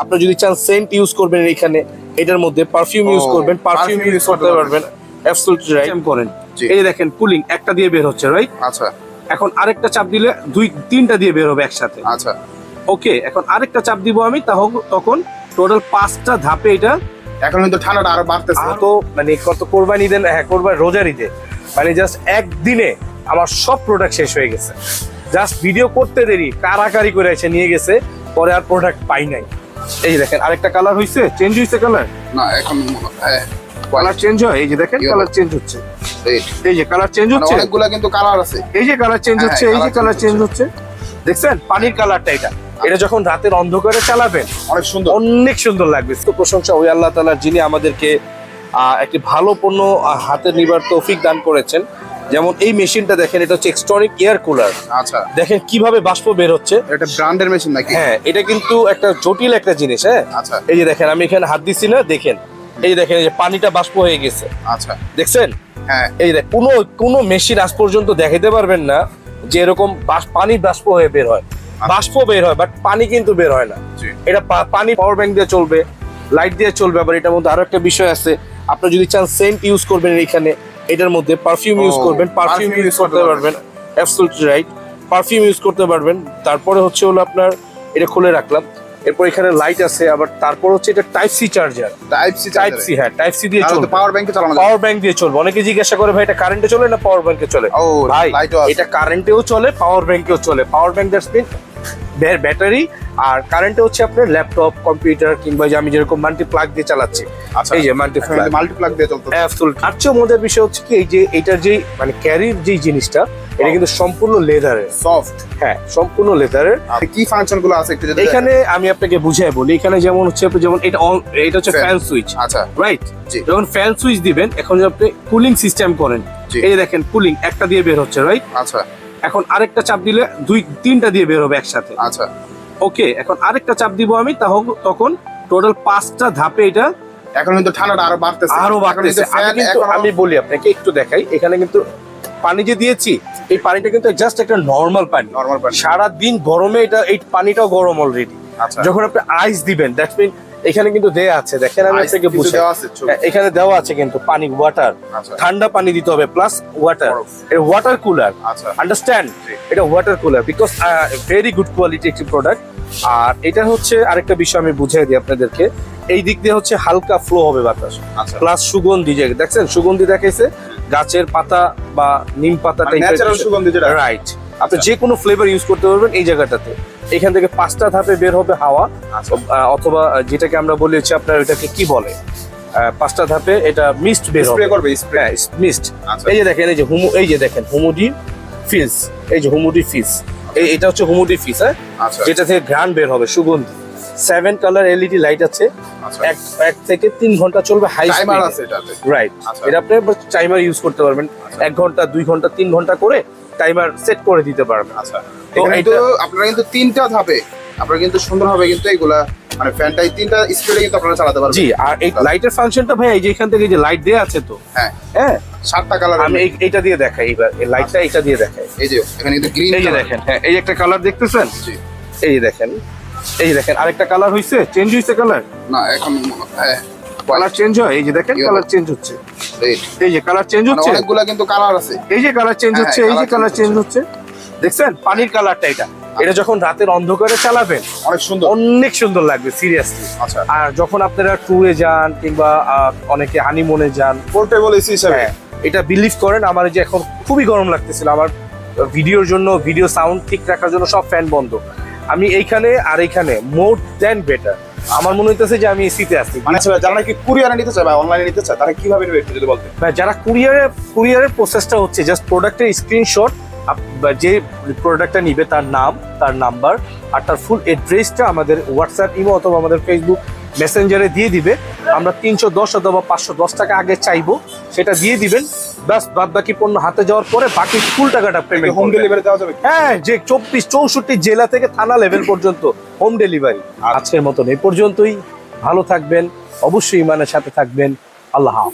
আপনি যদি চান সেন্ট ইউজ করবেন এখানে, এটার মধ্যে পারফিউম ইউজ করবেন, পারফিউম ইউজ করতে পারবেন। অ্যাবসলিউটলি রাইট করেন। এই যে দেখেন কুলিং একটা দিয়ে বের হচ্ছে, রাইট? আচ্ছা এখন আরেকটা চাপ দিলে তিনটা দিয়ে বের হবে একসাথে। আচ্ছা ওকে, এখন আরেকটা চাপ দিব আমি, তখন টোটাল 5টা ধাপে এটা। এখন কিন্তু ঠান্ডাটা আরো বাড়তেছে। তো মানে কত কোরবানি দেন, হ্যাঁ কোরবানি রোজার ঈদে মানে জাস্ট একদিনে আমার সব প্রোডাক্ট শেষ হয়ে গেছে। জাস্ট ভিডিও করতে দেরি কারাকারি করে এসে নিয়ে গেছে, পরে আর প্রোডাক্ট পাই নাই। এই যে দেখেন আরেকটা কালার হয়েছে, চেঞ্জ হয়েছে কালার। না এখন কালার চেঞ্জ হয়, এই যে দেখেন কালার চেঞ্জ হচ্ছে, এই যে কালার চেঞ্জ হচ্ছে, অনেকগুলা কিন্তু কালার আছে। এই যে কালার চেঞ্জ হচ্ছে, এই যে কালার চেঞ্জ হচ্ছে, দেখছেন পানির কালারটা। এটা যখন রাতের অন্ধকারে চালাবেন অনেক সুন্দর, অনেক সুন্দর লাগবে। তো প্রশংসা ওই আল্লাহ তাআলার, যিনি আমাদেরকে একটি ভালো পণ্য হাতে নিবার তৌফিক দান করেছেন। যেমন এই মেশিনটা দেখেন, এটা হচ্ছে এক্সট্রনিক এয়ার কুলার। আচ্ছা দেখেন কিভাবে বাষ্প বের হচ্ছে। এটা ব্র্যান্ডের মেশিন নাকি? হ্যাঁ, এটা কিন্তু একটা জটিল একটা জিনিস। হ্যাঁ আচ্ছা এই যে দেখেন আমি এখানে হাত দিচ্ছি না, দেখেন এই যে দেখেন এই যে পানিটা বাষ্প হয়ে গেছে। আচ্ছা দেখছেন? হ্যাঁ এই দেখ, কোনো মেশিন আজ পর্যন্ত দেখাতে পারবেন না যে এরকম পানি বাষ্প হয়ে বের হয়। বাষ্প বের হয় বাট পানি কিন্তু বের হয় না। এটা পানি পাওয়ার ব্যাংক দিয়ে চলবে, লাইট দিয়ে চলবে। আবার এটার মধ্যে আরো একটা বিষয় আছে, আপনি যদি চান সেন্ট ইউজ করবেন এখানে, এটার মধ্যে পারফিউম ইউজ করবেন, পারফিউম ইউজ করতে পারবেন। অ্যাবসলিউটলি রাইট, পারফিউম ইউজ করতে পারবেন। তারপরে হচ্ছে হলো আপনার এটা খুলে রাখলাম, এরপর এখানে লাইট আছে। আবার তারপর হচ্ছে এটা type C charger. Type C হ্যাঁ টাইপ সি দিয়ে চলবে, পাওয়ার ব্যাংকে চালানো যায়। পাওয়ার ব্যাংক দিয়ে চলবে। অনেকে জিজ্ঞাসা করে ভাই এটা কারেন্টে চলে না পাওয়ার ব্যাংকে চলে? ও ভাই লাইটও আছে। এটা কারেন্টেও চলে, পাওয়ার ব্যাংকেও চলে। Power bank that's mean battery, আর কারেন্টে হচ্ছে আপনার ল্যাপটপ, কম্পিউটার, কিংবা যে আমি যেরকম মাল্টি প্লাগ দিয়ে চালাচ্ছি। আচ্ছা এই যে মাল্টি প্লাগ দিয়ে চলতে। অ্যাবসলিউটলি। আর চেয়ে মজার বিষয় হচ্ছে কি, এই যে এটার যে মানে ক্যারির যে জিনিসটা, এটা কিন্তু সম্পূর্ণ লেদারের, সফট। হ্যাঁ সম্পূর্ণ লেদারের। আর কি ফাংশন গুলো আছে একটু যদি এখানে আমি আপনাকে বুঝিয়ে বলি। এখানে যেমন হচ্ছে যেমন এটা হচ্ছে ফ্যান সুইচ। আচ্ছা রাইট, জি। যখন ফ্যান সুইচ দিবেন, এখন যদি আপনি কুলিং সিস্টেম করেন, জি। এই যে দেখেন কুলিং একটা দিয়ে বের হচ্ছে, রাইট? আচ্ছা এখন আরেকটা চাপ দিলে তিনটা দিয়ে বের হবে একসাথে। আচ্ছা ওকে, এখন আরেকটা চাপ দিব আমি, তখন টোটাল 5টা ধাপে এটা। এখন কিন্তু ঠান্ডাটা আরো বাড়তেছে। আরো বাড়তেছে। আমি বলি আপনাকে, একটু দেখাই। এখানে কিন্তু পানি যে দিয়েছি, এই পানিটা কিন্তু জাস্ট একটা নর্মাল পানি। নরমাল পানি। সারা দিন গরমে এই পানিটাও গরম অলরেডি। আচ্ছা যখন আপনি আইস দিবেন, দ্যাটস মিন এখানে কিন্তু দেয়া আছে, দেখেন আমি Ice আপনাকে কিছু বুঝাই। দেওয়া আছে, ছবি। এখানে দেওয়া আছে কিন্তু পানি, ওয়াটার, আচ্ছা। ঠান্ডা পানি দিতে হবে প্লাস ওয়াটার। বরফ। এটা ওয়াটার কুলার, আচ্ছা। আন্ডারস্ট্যান্ড? জি। এটা water cooler because very good quality একটি প্রোডাক্ট। আর এটা হচ্ছে আরেকটা বিষয় আমি বুঝিয়ে দিই আপনাদেরকে। এই দিক দিয়ে হচ্ছে হালকা ফ্লো হবে বাতাস, আচ্ছা। প্লাস সুগন্ধি। যে দেখছেন সুগন্ধি দেখাইছে, গাছের পাতা বা নিম পাতা টাইপের ন্যাচারাল সুগন্ধি যেটা। রাইট। আপনি যে কোনো ফ্লেভার ইউজ করতে পারবেন এই জায়গাটাতে। এখান থেকে 5টা ধাপে বের হবে হাওয়া, আচ্ছা। অথবা যেটাকে আমরা বলি হচ্ছে আপনার এটাকে কি বলে, 5টা ধাপে এটা মিস্ট বের হবে। স্প্রে করবে, স্প্রে। হ্যাঁ মিস্ট। আচ্ছা। এই যে দেখেন এই যে এই যে দেখেন হুমুডি ফিজ, এই যে হুমুডি ফিজ, এটা হচ্ছে হুমুডি ফিজ। হ্যাঁ, আচ্ছা। যেটা থেকে ঘ্রাণ বের হবে, সুগন্ধি। 7 কালার এলইডি লাইট আছে। আচ্ছা। এক থেকে 3 ঘন্টা চলবে হাই টাইমার স্পিডে। আছে এটাতে। রাইট, আচ্ছা। এটা আপনি টাইমার ইউজ করতে পারবেন। 1 ঘন্টা, 2 ঘন্টা, 3 ঘন্টা করে টাইমার সেট করে দিতে পারবেন। আচ্ছা। তো এখানে কিন্তু আপনারা কিন্তু 3টা ধাপে আপনারা কিন্তু সুন্দরভাবে কিন্তু এইগুলা মানে ফ্যানটাই 3টা স্পিডে কিন্তু আপনারা চালাতে পারবেন। জি, আর এই লাইটের ফাংশনটা ভাই এই যে এখান থেকে যে লাইট দেয়া আছে তো, হ্যাঁ হ্যাঁ 7টা কালার। আমি এইটা দিয়ে দেখাই। এবার এই লাইটটা এটা দিয়ে দেখাই। এই যে এখানে কিন্তু গ্রিন এই যে দেখেন, হ্যাঁ এই একটা কালার দেখতেছেন। জি। এই যে দেখেন, এই যে দেখেন আরেকটা কালার হইছে, চেঞ্জ হইছে কালার। না এখন হ্যাঁ কালার চেঞ্জ হয়, এই যে দেখেন কালার চেঞ্জ হচ্ছে, রেড। এই যে কালার চেঞ্জ হচ্ছে, অনেকগুলা কিন্তু কালার আছে। এই যে কালার চেঞ্জ হ্যাঁ, হচ্ছে, এই যে colour কালার change চেঞ্জ হচ্ছে, দেখছেন পানির কালারটা। এটা যখন রাতের অন্ধকারে চালাবেন অনেক সুন্দর, অনেক সুন্দর লাগবে সিরিয়াসলি। আচ্ছা। আর যখন আপনারা ট্যুরে যান কিংবা অনেকে হানিমুনে যান, পোর্টেবল এসি হিসেবে। হ্যাঁ, এটা বিলিভ করেন, আমার যে এখন খুবই গরম লাগতেছিল, আমার ভিডিওর জন্য, ভিডিও সাউন্ড ঠিক রাখার জন্য সব ফ্যান বন্ধ। আমি এইখানে আর এইখানে মোর দ্যান বেটার। আমার মনে হইতেছে যে আমি এসিতে আছি। মানে যারা নাকি কুরিয়ারে নিতে চায় বা অনলাইনে নিতে চায় তারা কিভাবে নেবে একটু যদি বলতেন। যারা কুরিয়ারের প্রসেসটা হচ্ছে জাস্ট প্রোডাক্টের স্ক্রিনশট, যে প্রোডাক্টটা নিবে তার নাম, তার নাম্বার আর তার ফুল অ্যাড্রেসটা আমাদের হোয়াটসঅ্যাপ, ইমো অথবা আমাদের ফেসবুক মেসেঞ্জারে দিয়ে দিবে। আমরা 310 অথবা 510 টাকা আগে চাইবো, সেটা দিয়ে দিবেন। বাস বাদ বাকি পণ্য হাতে যাওয়ার পরে বাকি ফুল টাকাটা পেমেন্ট হোম ডেলিভারি দেওয়া যাবে? হ্যাঁ, যে 64 জেলা থেকে থানা লেভেল পর্যন্ত হোম ডেলিভারি। আজকের মতন এই পর্যন্তই। ভালো থাকবেন, অবশ্যই ইমানের সাথে থাকবেন। আল্লাহ হাফেজ।